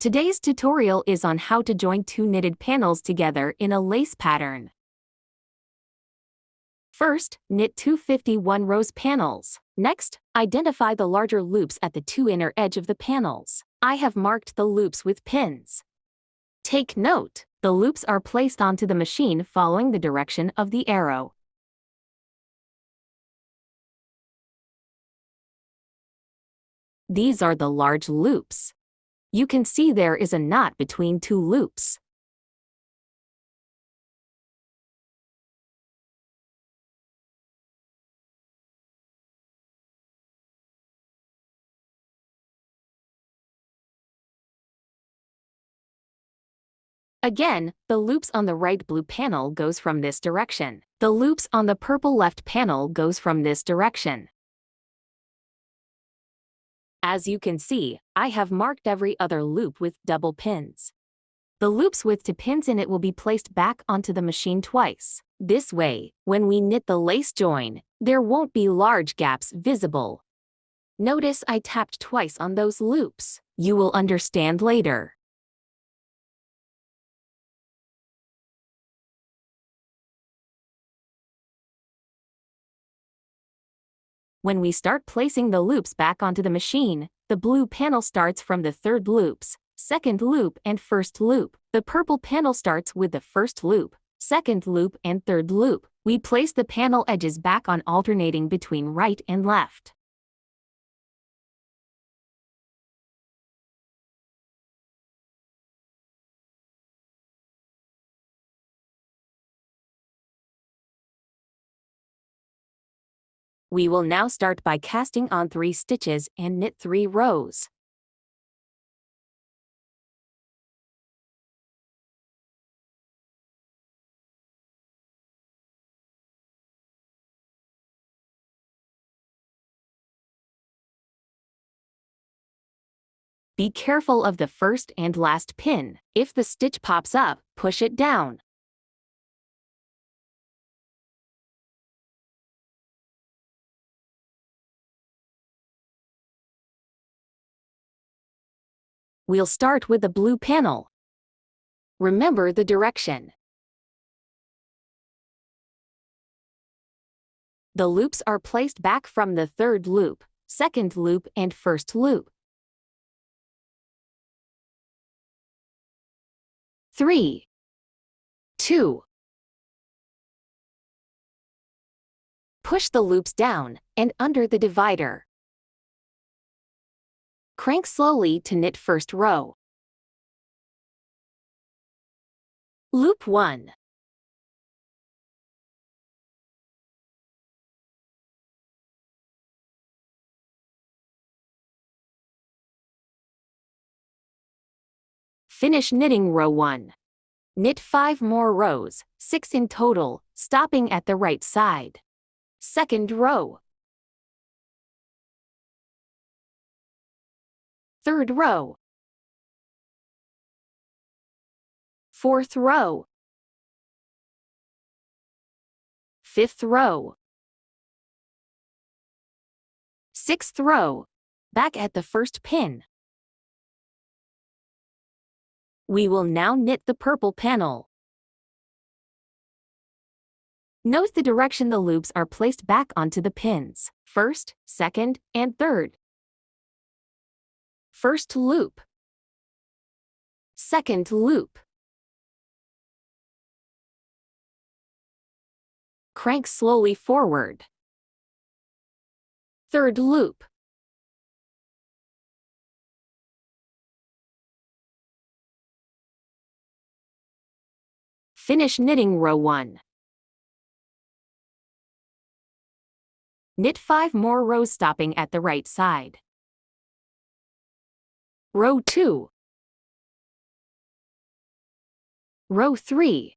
Today's tutorial is on how to join two knitted panels together in a lace pattern. First, knit two 51 rows panels. Next, identify the larger loops at the two inner edge of the panels. I have marked the loops with pins. Take note, the loops are placed onto the machine following the direction of the arrow. These are the large loops. You can see there is a knot between two loops. Again, the loops on the right blue panel goes from this direction. The loops on the purple left panel goes from this direction. As you can see, I have marked every other loop with double pins. The loops with two pins in it will be placed back onto the machine twice. This way, when we knit the lace join, there won't be large gaps visible. Notice I tapped twice on those loops. You will understand later. When we start placing the loops back onto the machine, the blue panel starts from the third loops, second loop and first loop. The purple panel starts with the first loop, second loop and third loop. We place the panel edges back on alternating between right and left. We will now start by casting on 3 stitches and knit 3 rows. Be careful of the first and last pin. If the stitch pops up, push it down. We'll start with the blue panel. Remember the direction. The loops are placed back from the third loop, second loop and first loop. 3, 2. Push the loops down and under the divider. Crank slowly to knit first row. Loop 1. Finish knitting row 1. Knit 5 more rows, 6 in total, stopping at the right side. Second row. Third row. Fourth row. Fifth row. Sixth row. Back at the first pin. We will now knit the purple panel. Note the direction the loops are placed back onto the pins. First, second, and third. First loop. Second loop. Crank slowly forward. Third loop. Finish knitting row 1. Knit 5 more rows stopping at the right side. Row 2. Row 3.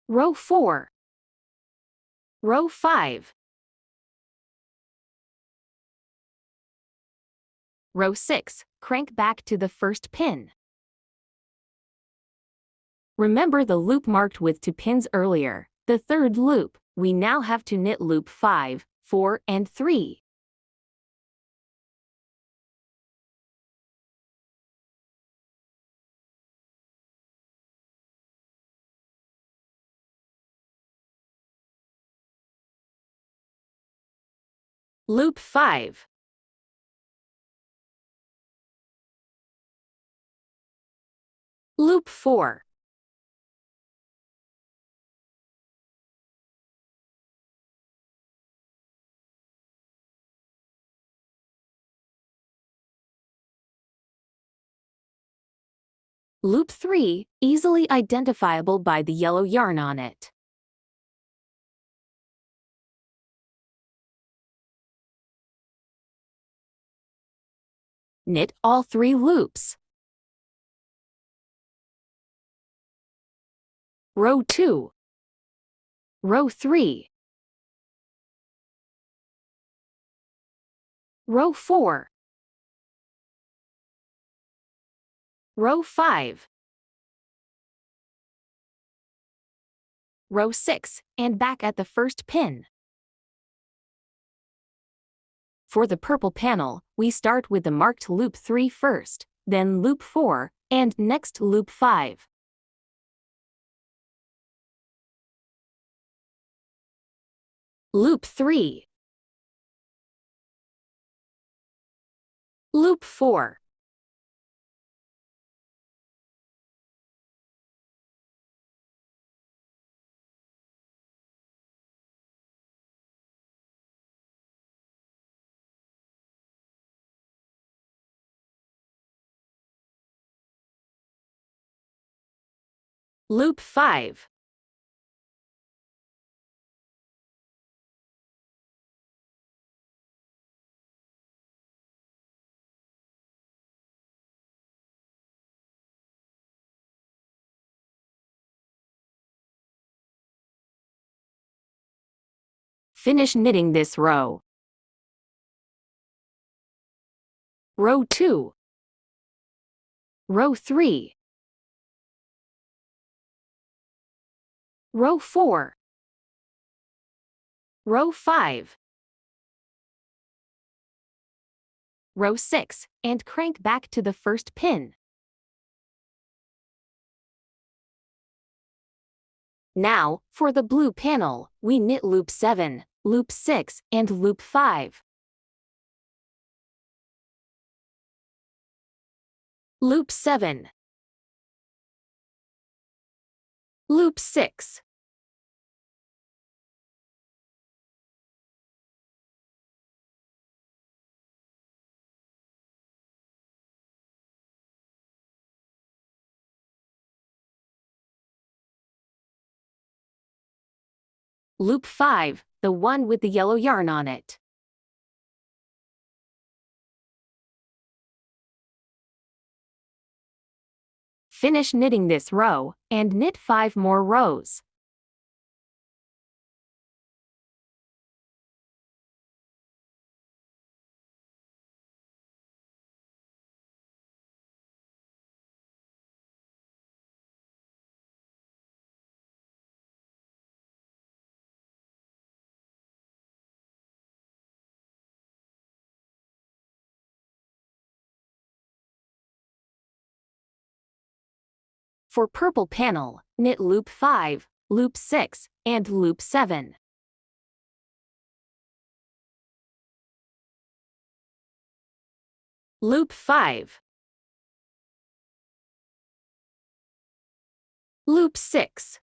Row 4. Row 5. Row 6, crank back to the first pin. Remember the loop marked with 2 pins earlier, the third loop. We now have to knit loop 5, 4, and 3. Loop 5. Loop 4. Loop 3, easily identifiable by the yellow yarn on it. Knit all 3 loops. Row 2. Row 3. Row 4. Row 5. Row 6, and back at the first pin. For the purple panel, we start with the marked loop 3 first, then loop 4, and next loop 5. Loop 3. Loop 4. Loop 5. Finish knitting this row. Row 2. Row 3. Row 4. Row 5. Row 6, and crank back to the first pin. Now, for the blue panel, we knit loop 7, loop 6, and loop 5. Loop 7. Loop 6. Loop 5, the one with the yellow yarn on it. Finish knitting this row, and knit 5 more rows. For purple panel, knit loop 5, loop 6, and loop 7. Loop 5. Loop 6.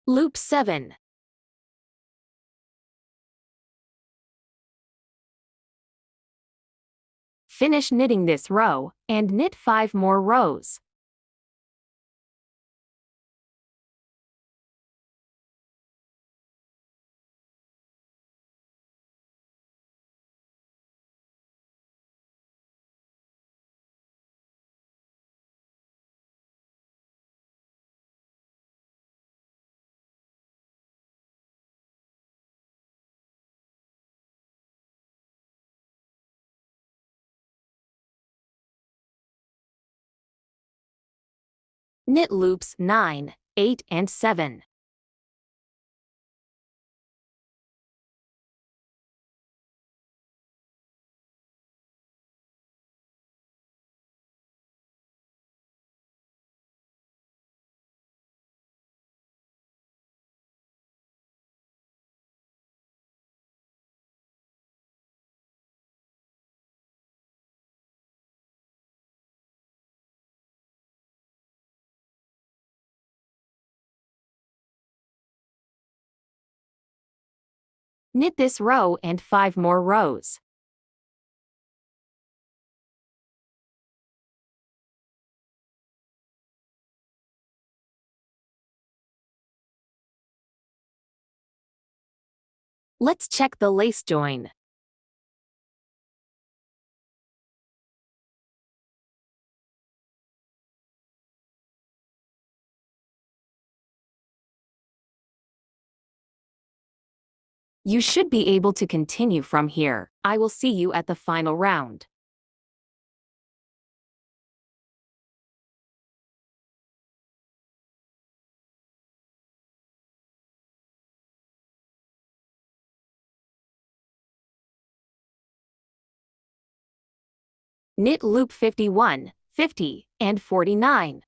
Loop 7. Finish knitting this row, and knit 5 more rows. Knit loops 9, 8, and 7. Knit this row and 5 more rows. Let's check the lace join. You should be able to continue from here. I will see you at the final round. Knit loop 51, 50, and 49.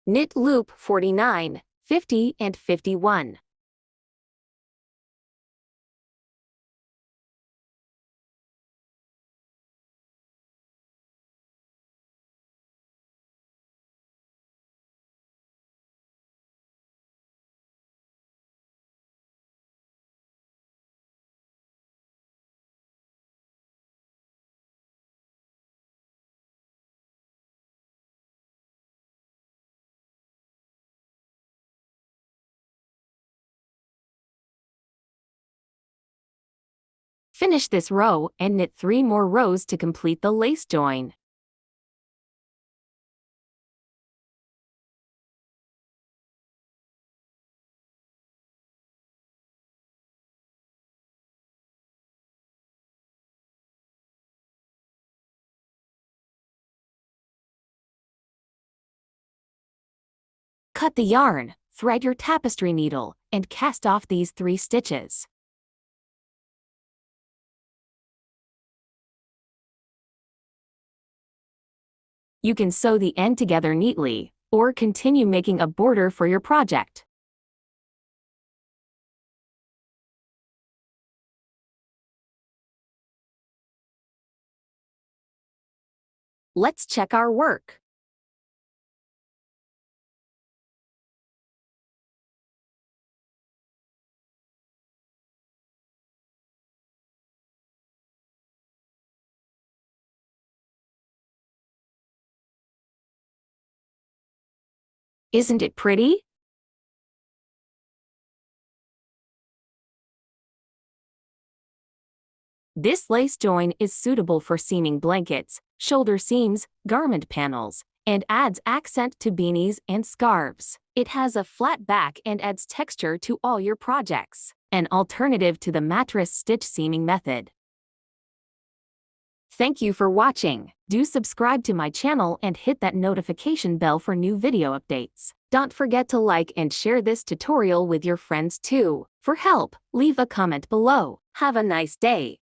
Knit loop 49, 50, and 51. Finish this row and knit 3 more rows to complete the lace join. Cut the yarn, thread your tapestry needle, and cast off these 3 stitches. You can sew the end together neatly, or continue making a border for your project. Let's check our work. Isn't it pretty? This lace join is suitable for seaming blankets, shoulder seams, garment panels, and adds accent to beanies and scarves. It has a flat back and adds texture to all your projects. An alternative to the mattress stitch seaming method. Thank you for watching. Do subscribe to my channel and hit that notification bell for new video updates. Don't forget to like and share this tutorial with your friends too. For help, leave a comment below. Have a nice day.